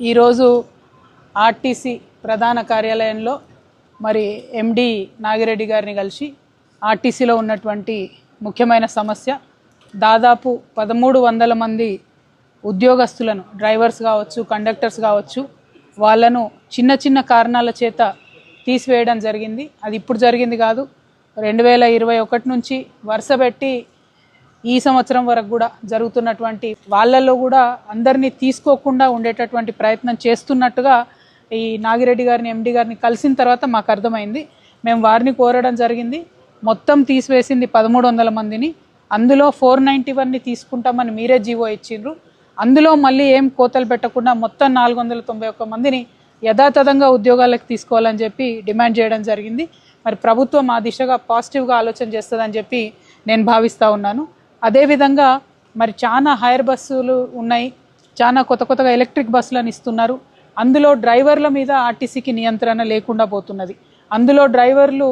ఈరోజు ఆర్టీసీ ప్రధాన కార్యాలయంలో మరి ఎండి నాగిరెడ్డి గారిని కలిసి ఆర్టీసీలో ఉన్నటువంటి ముఖ్యమైన సమస్య దాదాపు 1300 మంది ఉద్యోగస్తులను డ్రైవర్స్ కావచ్చు, కండక్టర్స్ కావచ్చు, వాళ్ళను చిన్న చిన్న కారణాల చేత తీసివేయడం జరిగింది. అది ఇప్పుడు జరిగింది కాదు, 2021 నుంచి వరుసపెట్టి ఈ సంవత్సరం వరకు కూడా జరుగుతున్నటువంటి వాళ్ళల్లో కూడా అందరినీ తీసుకోకుండా ఉండేటటువంటి ప్రయత్నం చేస్తున్నట్టుగా ఈ నాగిరెడ్డి గారిని, ఎండి గారిని కలిసిన తర్వాత మాకు అర్థమైంది. మేము వారిని కోరడం జరిగింది. మొత్తం తీసివేసింది 1300 మందిని, అందులో 491ని తీసుకుంటామని మీరే జీవో ఇచ్చిండ్రు. అందులో మళ్ళీ ఏం కోతలు పెట్టకుండా మొత్తం 491 మందిని యథాతథంగా ఉద్యోగాలకు తీసుకోవాలని చెప్పి డిమాండ్ చేయడం జరిగింది. మరి ప్రభుత్వం ఆ దిశగా పాజిటివ్గా ఆలోచన చేస్తుందని చెప్పి నేను భావిస్తూ ఉన్నాను. అదేవిధంగా మరి చాలా హైర్ బస్సులు ఉన్నాయి, చాలా కొత్తగా ఎలక్ట్రిక్ బస్సులను ఇస్తున్నారు. అందులో డ్రైవర్ల మీద ఆర్టీసీకి నియంత్రణ లేకుండా పోతున్నది. అందులో డ్రైవర్లు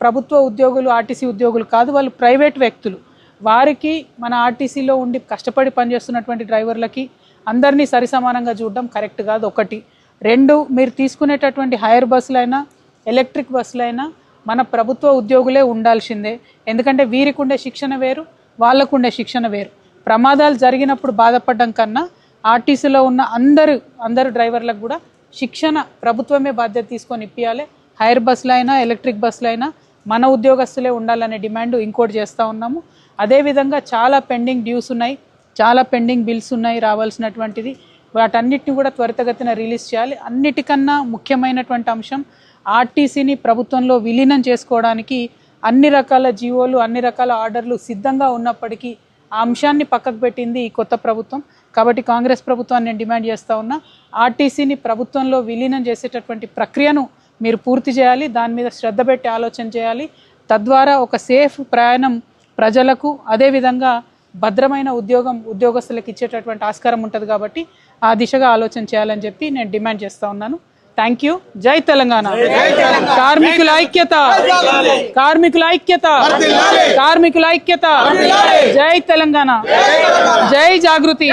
ప్రభుత్వ ఉద్యోగులు, ఆర్టీసీ ఉద్యోగులు కాదు, వాళ్ళు ప్రైవేట్ వ్యక్తులు. వారికి మన ఆర్టీసీలో ఉండి కష్టపడి పనిచేస్తున్నటువంటి డ్రైవర్లకి అందరినీ సరిసమానంగా చూడడం కరెక్ట్ కాదు. 1. 2, మీరు తీసుకునేటటువంటి హైర్ బస్సులైనా ఎలక్ట్రిక్ బస్సులైనా మన ప్రభుత్వ ఉద్యోగులే ఉండాల్సిందే. ఎందుకంటే వీరికి ఉండే శిక్షణ వేరు, వాళ్ళకు ఉండే శిక్షణ వేరు. ప్రమాదాలు జరిగినప్పుడు బాధపడడం కన్నా ఆర్టీసీలో ఉన్న అందరు డ్రైవర్లకు కూడా శిక్షణ ప్రభుత్వమే బాధ్యత తీసుకొని ఇప్పియాలి. హైర్ బస్సులైనా ఎలక్ట్రిక్ బస్సులైనా మన ఉద్యోగస్తులే ఉండాలనే డిమాండ్ ఇంకోటి చేస్తూ ఉన్నాము. అదేవిధంగా చాలా పెండింగ్ డ్యూస్ ఉన్నాయి, చాలా పెండింగ్ బిల్స్ ఉన్నాయి రావాల్సినటువంటిది. వాటన్నిటిని కూడా త్వరితగతిన రిలీజ్ చేయాలి. అన్నిటికన్నా ముఖ్యమైనటువంటి అంశం ఆర్టీసీని ప్రభుత్వంలో విలీనం చేసుకోవడానికి అన్ని రకాల జీవోలు, అన్ని రకాల ఆర్డర్లు సిద్ధంగా ఉన్నప్పటికీ ఆ అంశాన్ని పక్కకు పెట్టింది ఈ కొత్త ప్రభుత్వం. కాబట్టి కాంగ్రెస్ ప్రభుత్వాన్ని నేను డిమాండ్ చేస్తూ ఉన్నా, ఆర్టీసీని ప్రభుత్వంలో విలీనం చేసేటటువంటి ప్రక్రియను మీరు పూర్తి చేయాలి. దాని మీద శ్రద్ధ పెట్టి ఆలోచన చేయాలి. తద్వారా ఒక సేఫ్ ప్రయాణం ప్రజలకు, అదేవిధంగా భద్రమైన ఉద్యోగస్తులకు ఇచ్చేటటువంటి ఆస్కారం ఉంటుంది. కాబట్టి ఆ దిశగా ఆలోచన చేయాలని చెప్పి నేను డిమాండ్ చేస్తూ ఉన్నాను. Thank you. జై తెలంగాణ. కార్మికుల ఐక్యత, కార్మికుల ఐక్యత, కార్మికుల ఐక్యత. జై తెలంగాణ, జై జాగృతి.